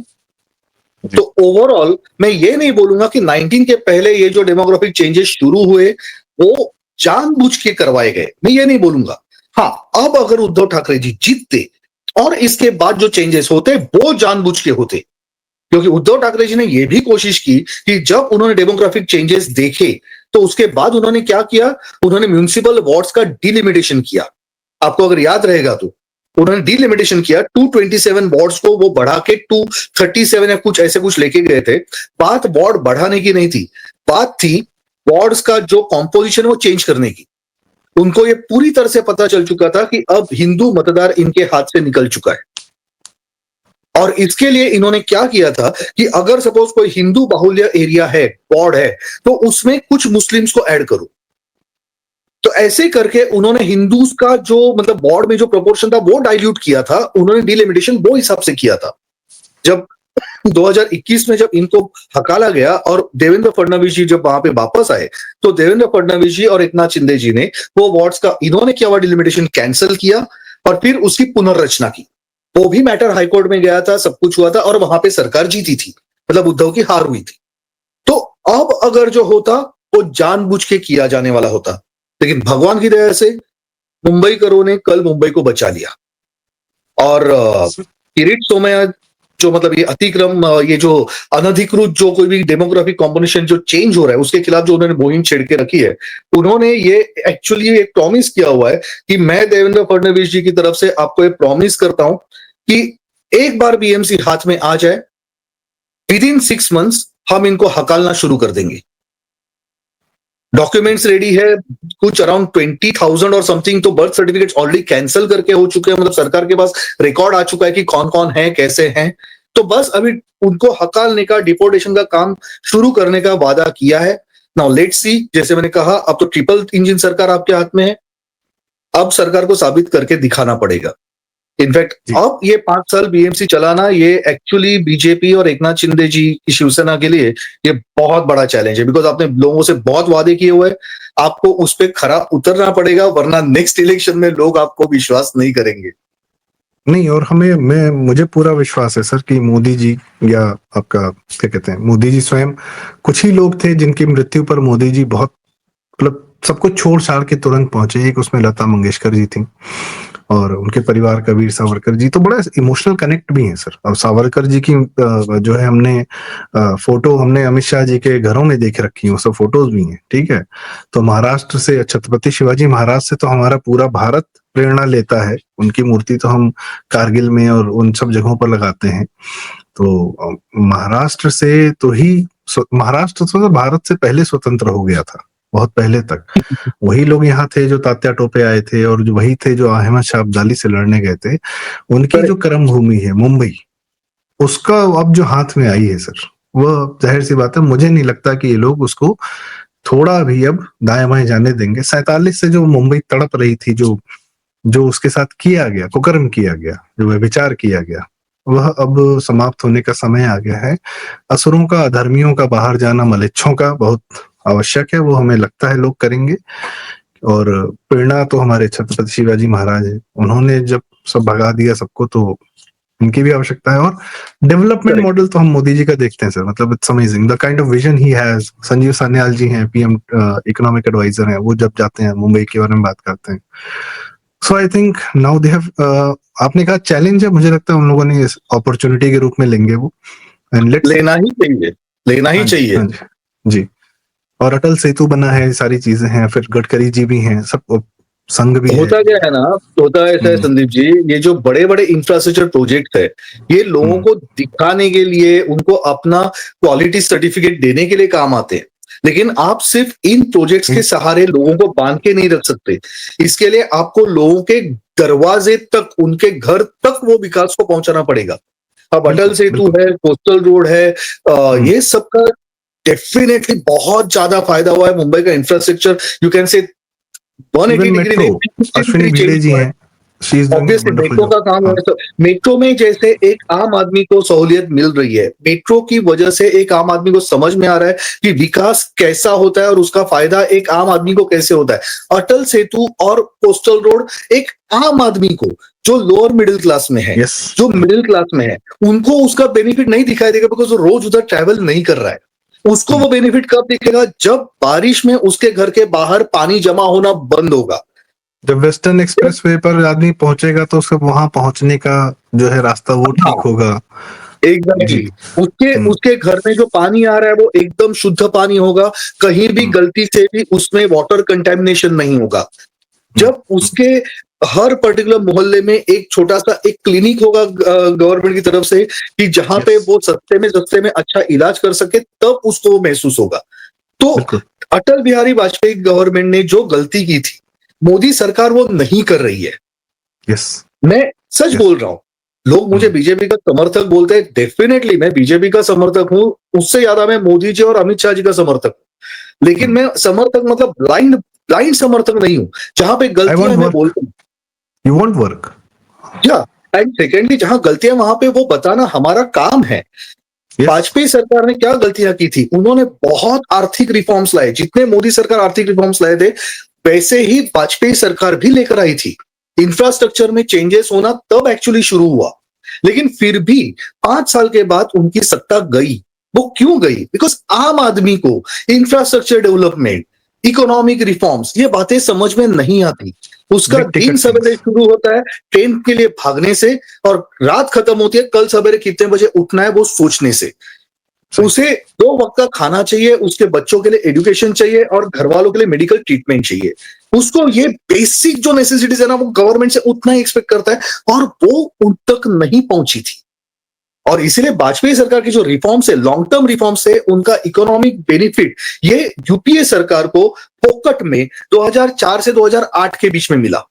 तो ओवरऑल मैं ये नहीं बोलूंगा कि 19 के पहले ये जो डेमोग्राफिक चेंजेस शुरू हुए वो जानबूझ के करवाए गए, मैं ये नहीं बोलूंगा। हाँ, अब अगर उद्धव ठाकरे जी जीतते और इसके बाद जो चेंजेस होते वो जानबूझ के होते, क्योंकि उद्धव ठाकरे जी ने यह भी कोशिश की कि जब उन्होंने डेमोग्राफिक चेंजेस देखे तो उसके बाद उन्होंने क्या किया, उन्होंने म्युनिसिपल वार्ड्स का डिलिमिटेशन किया। आपको अगर याद रहेगा तो उन्होंने डिलिमिटेशन किया, 227 वार्ड्स को वो बढ़ा के 237 या कुछ ऐसे कुछ लेके गए थे। बात वार्ड बढ़ाने की नहीं थी, बात थी वार्ड्स का जो कॉम्पोजिशन वो चेंज करने की। उनको ये पूरी तरह से पता चल चुका था कि अब हिंदू मतदार इनके हाथ से निकल चुका है। और इसके लिए इन्होंने क्या किया था कि अगर सपोज कोई हिंदू बाहुल्य एरिया है, वार्ड है, तो उसमें कुछ मुस्लिम्स को ऐड करो। तो ऐसे करके उन्होंने हिंदूज का जो मतलब वार्ड में जो प्रोपोर्शन था वो डाइल्यूट किया था। उन्होंने डिलिमिटेशन वो हिसाब से किया था। जब 2021 में जब इनको हकाला गया और देवेंद्र फडणवीस जी जब वहां पे वापस आए, तो देवेंद्र फडणवीस जी और एकनाथ शिंदे जी ने वो वार्ड्स का इन्होंने किया हुआ डिलिमिटेशन कैंसिल किया और फिर उसकी पुनर्रचना की। वो भी मैटर हाईकोर्ट में गया था, सब कुछ हुआ था और वहां पे सरकार जीती थी, मतलब उद्धव की हार हुई थी। तो अब अगर जो होता वो जानबूझ के किया जाने वाला होता, लेकिन भगवान की दया से मुंबई करों ने कल मुंबई को बचा लिया। और किरीट सोमैया जो मतलब ये अतिक्रम, ये जो अनधिकृत जो कोई भी डेमोग्राफिक कॉम्बिनेशन जो चेंज हो रहा है उसके खिलाफ जो उन्होंने मुहिम छेड़ के रखी है, उन्होंने ये एक्चुअली एक प्रॉमिस किया हुआ है कि मैं देवेंद्र फडणवीस जी की तरफ से आपको ये प्रॉमिस करता हूं कि एक बार बीएमसी हाथ में आ जाए, विद इन 6 मंथ्स हम इनको हकालना शुरू कर देंगे। डॉक्यूमेंट्स रेडी है, कुछ अराउंड 20,000 और समथिंग तो बर्थ सर्टिफिकेट्स ऑलरेडी कैंसिल करके हो चुके हैं। मतलब सरकार के पास रिकॉर्ड आ चुका है कि कौन कौन है, कैसे हैं। तो बस अभी उनको हकालने का, डिपोर्टेशन का काम शुरू करने का वादा किया है। नाउ लेट्स सी, जैसे मैंने कहा अब तो ट्रिपल इंजन सरकार आपके हाथ में है। अब सरकार को साबित करके दिखाना पड़ेगा। इनफैक्ट अब ये 5 साल बीएमसी चलाना ये एक्चुअली बीजेपी और एकनाथ शिंदे जी की शिवसेना के लिए ये बहुत बड़ा चैलेंज है, बिकॉज आपने लोगों से बहुत वादे किए हुए हैं, आपको उस पर खरा उतरना पड़ेगा, वरना नेक्स्ट इलेक्शन में लोग आपको विश्वास नहीं करेंगे। नहीं, और मुझे पूरा विश्वास है सर कि मोदी जी या आपका क्या कहते हैं, मोदी जी स्वयं, कुछ ही लोग थे जिनकी मृत्यु पर मोदी जी बहुत मतलब सब कुछ छोड़ छाड़ के तुरंत पहुंचे। एक उसमें लता मंगेशकर जी थी और उनके परिवार का वीर सावरकर जी, तो बड़ा इमोशनल कनेक्ट भी है सर। और सावरकर जी की जो है हमने फोटो हमने अमित शाह जी के घरों में देख रखी है, वो सब फोटोज भी हैं, ठीक है। तो महाराष्ट्र से छत्रपति शिवाजी महाराज से तो हमारा पूरा भारत प्रेरणा लेता है। उनकी मूर्ति तो हम कारगिल में और उन सब जगहों पर लगाते हैं। तो महाराष्ट्र से तो ही महाराष्ट्र तो भारत से पहले स्वतंत्र हो गया था, बहुत पहले तक। वही लोग यहाँ थे जो तात्या टोपे आए थे और जो वही थे जो अहमद शाह अब्दाली से लड़ने गए थे। उनकी जो कर्म भूमि है मुंबई, उसका अब जो हाथ में आई है सर, वो जाहिर सी बात है, मुझे नहीं लगता कि ये लोग उसको थोड़ा भी अब दाएं बाएं जाने देंगे। 47 से जो मुंबई तड़प रही थी, जो उसके साथ किया गया, कुकर्म किया गया, जो व्यभिचार किया गया, वह अब समाप्त होने का समय आ गया है। असुरों का, अधर्मियों का बाहर जाना, मलेच्छों का बहुत आवश्यक है, वो हमें लगता है लोग करेंगे। और प्रेरणा तो हमारे छत्रपति शिवाजी महाराज है, उन्होंने जब सब भगा दिया सबको, तो इनकी भी आवश्यकता है। और डेवलपमेंट Correct. मॉडल तो हम मोदी जी का देखते हैं सर, मतलब it's amazing the kind of vision he has. Sanjeev Sanyal ji हैं, पीएम इकोनॉमिक एडवाइजर हैं, वो जब जाते हैं मुंबई के बारे में बात करते हैं। So I think now they have, आपने कहा चैलेंज है, मुझे लगता है उन लोगों ने इस अपॉर्चुनिटी के रूप में लेंगे वो, एंड लेट्स लेना ही चाहिए, लेना ही चाहिए। जी। और अटल सेतु बना है, सारी चीजें हैं, फिर गडकरी जी भी हैं, सब संघ भी है। होता क्या है ना, होता ऐसा है संदीप जी, ये जो बड़े बड़े इंफ्रास्ट्रक्चर प्रोजेक्ट है, ये लोगों को दिखाने के लिए, उनको अपना क्वालिटी सर्टिफिकेट देने के लिए काम आते हैं। लेकिन आप सिर्फ इन प्रोजेक्ट्स के सहारे लोगों को बांध के नहीं रख सकते। इसके लिए आपको लोगों के दरवाजे तक, उनके घर तक वो विकास को पहुंचाना पड़ेगा। अब अटल सेतु है, कोस्टल रोड है, ये सबका डेफिनेटली बहुत ज्यादा फायदा हुआ है। मुंबई का infrastructure you can say 180 degree नहीं, अश्विनी भिड़े जी हैं, ऑब्वियसली मेट्रो का काम है। मेट्रो में जैसे एक आम आदमी को सहूलियत मिल रही है, मेट्रो की वजह से एक आम आदमी को समझ में आ रहा है कि विकास कैसा होता है और उसका फायदा एक आम आदमी को कैसे होता है। अटल सेतु और कोस्टल रोड एक आम आदमी को, जो लोअर मिडिल क्लास में है, जो मिडिल क्लास में है, उनको उसका बेनिफिट नहीं दिखाई देगा, बिकॉज वो रोज उधर ट्रैवल नहीं कर रहा है। उसको वो बेनिफिट कब दिखेगा? जब बारिश में उसके घर के बाहर पानी जमा होना बंद होगा। जब वेस्टर्न एक्सप्रेसवे पर आदमी पहुंचेगा तो उसका वहां पहुंचने का जो है रास्ता वो ठीक होगा। एकदम उसके घर में जो पानी आ रहा है वो एकदम शुद्ध पानी होगा, कहीं भी गलती से भी उसमें वाटर कंटेमिनेशन नहीं होगा। जब उसके हर पर्टिकुलर मोहल्ले में एक छोटा सा एक क्लिनिक होगा गवर्नमेंट की तरफ से, कि जहां पे वो सस्ते में अच्छा इलाज कर सके, तब उसको वो महसूस होगा। तो अटल बिहारी वाजपेयी गवर्नमेंट ने जो गलती की थी, मोदी सरकार वो नहीं कर रही है। मैं सच बोल रहा हूं। लोग मुझे बीजेपी का समर्थक बोलते हैं, डेफिनेटली मैं बीजेपी का समर्थक हूं, उससे ज्यादा मैं मोदी जी और अमित शाह जी का समर्थक हूं। लेकिन मैं समर्थक मतलब ब्लाइंड समर्थक नहीं हूं। जहां पे गलतियां मैं बोलता हूं, यू वांट वर्क, या एंड सेकेंडली जहां गलतियां वहां पे वो बताना हमारा काम है। वाजपेयी सरकार ने क्या गलतियां की थी? उन्होंने बहुत आर्थिक रिफॉर्म्स लाए। जितने मोदी सरकार आर्थिक रिफॉर्म्स लाए थे, वैसे ही वाजपेयी सरकार भी लेकर आई थी। इंफ्रास्ट्रक्चर में चेंजेस होना तब एक्चुअली शुरू हुआ, लेकिन फिर भी 5 साल के बाद उनकी सत्ता गई। वो क्यों गई? बिकॉज आम आदमी को इंफ्रास्ट्रक्चर डेवलपमेंट, इकोनॉमिक रिफॉर्म्स, ये बातें समझ में नहीं आती। उसका दिन सवेरे शुरू होता है ट्रेन के लिए भागने से, और रात खत्म होती है कल सवेरे कितने बजे उठना है वो सोचने से। उसे 2 वक्त का खाना चाहिए, उसके बच्चों के लिए एजुकेशन चाहिए, और घर वालों के लिए मेडिकल ट्रीटमेंट चाहिए। उसको ये बेसिक जो नेसेसिटीज है ना, वो गवर्नमेंट से उतना ही एक्सपेक्ट करता है, और वो उन तक नहीं पहुंची थी। और इसीलिए वाजपेयी सरकार की जो रिफॉर्म्स है, लॉन्ग टर्म रिफॉर्म्स है, उनका इकोनॉमिक बेनिफिट ये यूपीए सरकार को पोकट में 2004 से 2008 के बीच में मिला।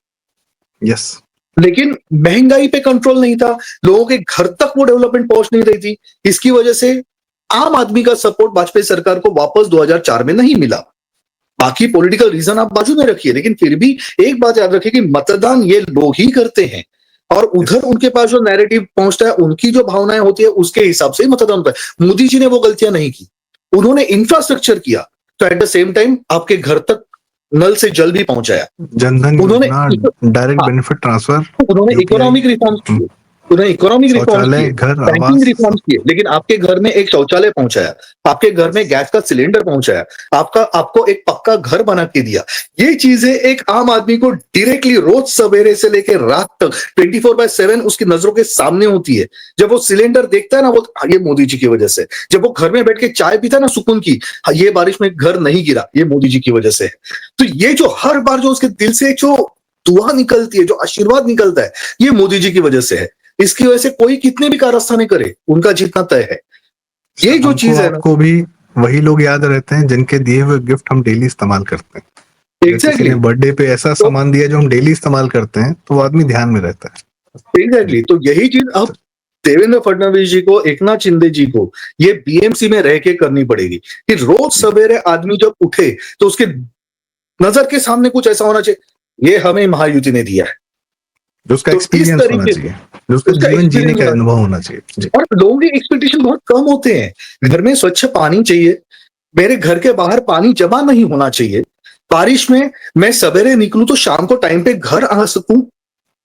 लेकिन महंगाई पे कंट्रोल नहीं था, लोगों के घर तक वो डेवलपमेंट पहुंच नहीं रही थी। इसकी वजह से आम आदमी का सपोर्ट वाजपेयी सरकार को वापस 2004 में नहीं मिला। बाकी पॉलिटिकल रीजन आप बाजू में रखिए, लेकिन फिर भी एक बात याद रखिए कि मतदान ये लोग ही करते हैं, और उधर उनके पास जो नैरेटिव पहुंचता है, उनकी जो भावनाएं होती है, उसके हिसाब से ही मतदान होता है। मोदी जी ने वो गलतियां नहीं की, उन्होंने इंफ्रास्ट्रक्चर किया, तो एट द सेम टाइम आपके घर तक नल से जल भी पहुंचाया। जनधन योजना, डायरेक्ट बेनिफिट ट्रांसफर, उन्होंने इकोनॉमिक रिफॉर्म्स किए, उन्होंने इकोनॉमिक रिफॉर्म्स किए, बैंकिंग रिफॉर्म्स किए, लेकिन आपके घर में एक शौचालय पहुंचाया, आपके घर में गैस का सिलेंडर पहुंचाया, आपको एक पक्का घर बना के दिया। ये चीजें एक आम आदमी को डायरेक्टली रोज सवेरे से लेकर रात तक 24/7 उसकी नजरों के सामने होती है। जब वो सिलेंडर देखता है ना, वो ये मोदी जी की वजह से। जब वो घर में बैठ के चाय पीता है ना सुकून की, ये बारिश में घर नहीं गिरा, ये मोदी जी की वजह से। तो ये जो हर बार जो उसके दिल से जो दुआ निकलती है, जो आशीर्वाद निकलता है, ये मोदी जी की वजह से है। इसकी वजह से कोई कितने भी कारस्ताने करे, उनका जीतना तय है। ये जो चीज है, आपको भी वही लोग याद रहते हैं जिनके दिए हुए गिफ्ट हम डेली इस्तेमाल करते हैं। किसी ने बर्थडे पे ऐसा सामान दिया जो हम डेली इस्तेमाल करते हैं, तो वो आदमी ध्यान में रहता है। एग्जैक्टली। तो यही चीज अब देवेंद्र फडणवीस जी को, एकनाथ शिंदे जी को ये बीएमसी में रह के करनी पड़ेगी, कि रोज सवेरे आदमी जब उठे तो उसके नजर के सामने कुछ ऐसा होना चाहिए, ये हमें महायुति ने दिया है, जो उसका तो इस एक्सपीरियंस होना तरीके से चाहिए, जो उसका उसका जीवन जीने एक्सपीरियंस का होना अनुभव होना चाहिए जी। और लोगों की एक्सपेक्टेशन बहुत कम होते हैं। घर में स्वच्छ पानी चाहिए, मेरे घर के बाहर पानी जमा नहीं होना चाहिए, बारिश में मैं सवेरे निकलूं तो शाम को टाइम पे घर आ सकूं,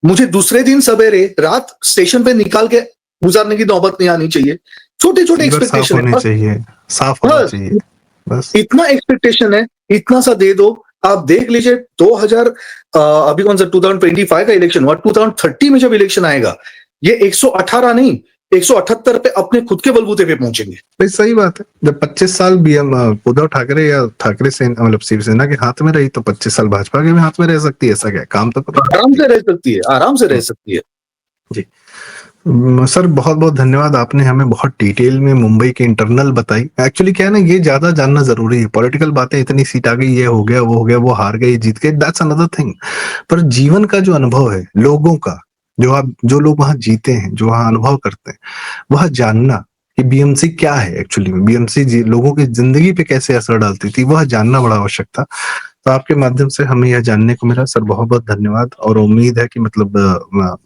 मुझे दूसरे दिन सवेरे रात स्टेशन पे निकाल के गुजारने की नौबत नहीं आनी चाहिए। छोटे छोटे सीवर साफ एक्सपेक्टेशन है होने बस। चाहिए, साफ होना बस चाहिए, बस। इतना एक्सपेक्टेशन है, इतना सा दे दो। आप देख लीजिए 2000 अभी कौन सा 2025 का इलेक्शन हुआ, 2030 में जब इलेक्शन आएगा ये 118 नहीं 178 पे अपने खुद के बलबूते पे पहुंचेंगे। भाई सही बात है, जब 25 साल उद्धव ठाकरे या ठाकरे सेना मतलब शिवसेना के हाथ में रही तो 25 साल भाजपा के भी हाथ में रह सकती है, ऐसा क्या है? काम तो करो। आराम से रह सकती है, आराम से रह सकती है। जी। सर बहुत बहुत धन्यवाद, आपने हमें बहुत डिटेल में मुंबई के इंटरनल बताई। एक्चुअली क्या है ना, ये ज्यादा जानना जरूरी है। पॉलिटिकल बातें, इतनी सीट आ गई, ये हो गया, वो हो गया, वो हार गए, जीत गए, दैट्स अनदर थिंग। पर जीवन का जो अनुभव है लोगों का, जो लोग वहां जीते हैं, जो वहां अनुभव करते हैं, वह जानना कि बीएमसी क्या है एक्चुअली में, बीएमसी लोगों की जिंदगी पे कैसे असर डालती थी, वह जानना बड़ा आवश्यक था। तो आपके माध्यम से हमें यह जानने को मिला। सर बहुत बहुत धन्यवाद, और उम्मीद है कि मतलब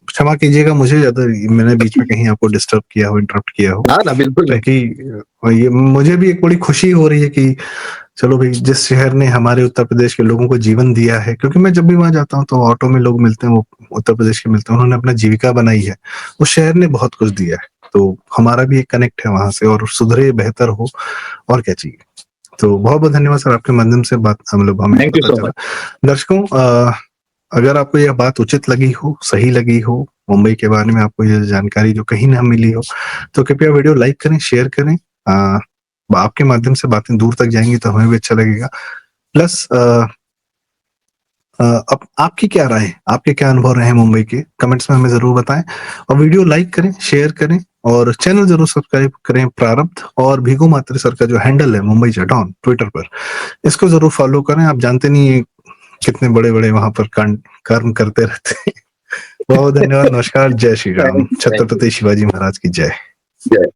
क्षमा कीजिएगा मुझे अगर मैंने बीच में कहीं आपको डिस्टर्ब किया हो, इंटरप्ट किया हो, ना बिल्कुल नहीं। क्योंकि ये मुझे भी एक बड़ी खुशी हो रही है कि चलो भाई, जिस शहर ने हमारे उत्तर प्रदेश के लोगों को जीवन दिया है, क्योंकि मैं जब भी वहां जाता हूँ तो ऑटो में लोग मिलते हैं, वो उत्तर प्रदेश के मिलते हैं, उन्होंने अपना जीविका बनाई है, उस शहर ने बहुत कुछ दिया है, तो हमारा भी एक कनेक्ट है वहां से, और सुधरे बेहतर हो, और क्या चाहिए। तो बहुत बहुत धन्यवाद सर, आपके माध्यम से बात मतलब हमें थैंक यू पता सो चला। मच। दर्शकों, अगर आपको यह बात उचित लगी हो, सही लगी हो, मुंबई के बारे में आपको यह जानकारी जो कहीं ना मिली हो, तो कृपया वीडियो लाइक करें, शेयर करें। आपके माध्यम से बातें दूर तक जाएंगी तो हमें भी अच्छा लगेगा। प्लस अब आपकी क्या राय है, आपके क्या अनुभव रहे हैं मुंबई के, कमेंट्स में हमें जरूर बताएं। और वीडियो लाइक करें, शेयर करें, और चैनल जरूर सब्सक्राइब करें प्रारब्ध, और भीगू मात्रे सर का जो हैंडल है मुंबई चटॉन ट्विटर पर, इसको जरूर फॉलो करें। आप जानते नहीं है कितने बड़े बड़े वहां पर कर्म करते रहते हैं। बहुत धन्यवाद, नमस्कार, जय श्री राम, थैंक यू। छत्रपति शिवाजी महाराज की जय। जय।